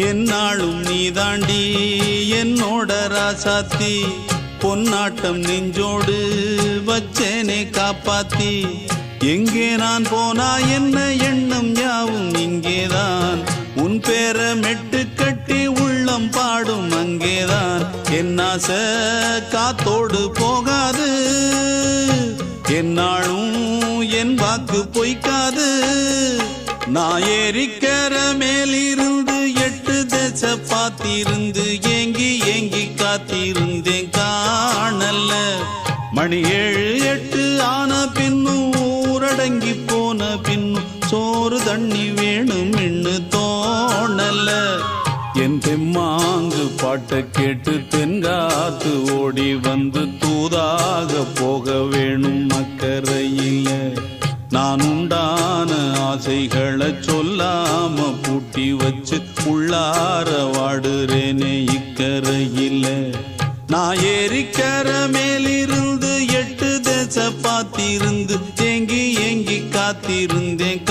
என்னாலும் நீதாண்டி என்னோட ராசாத்தி பொன்னாட்டம் நெஞ்சோடு வச்சேனே காப்பாத்தி எங்கே நான் போனா என்ன எண்ணம் யாவும் இங்கேதான் உன் பேர மெட்டு கட்டி உள்ளம் பாடும் அங்கேதான் என் ஆசை காத்தோடு போகாது என்னாலும் என் வாக்கு பொய்க்காது நான் ஏறிக்கிற மேலிருந்து 8 தேச பார்த்திருந்து ஏங்கி ஏங்கி காத்திருந்தேன் காணல மணி 7 8 ஆன பின்னும் ஊரடங்கி போன பின்னும் சோறு தண்ணி வேணும் இன்னு தோணல என் தெம்மாங்கு பாட்டை கேட்டு தென்காத்து ஓடி வந்து தூதாக போக வேணும் அக்கறையில நான் உண்டான ஆசைகளை சொல்லாம பூட்டி வச்சு உள்ளார வாடுறேனே இக்கரையில நான் ஏறிக்கிற மேலிருந்து 8 தேச பார்த்திருந்து ஏங்கி ஏங்கி காத்திருந்தேன்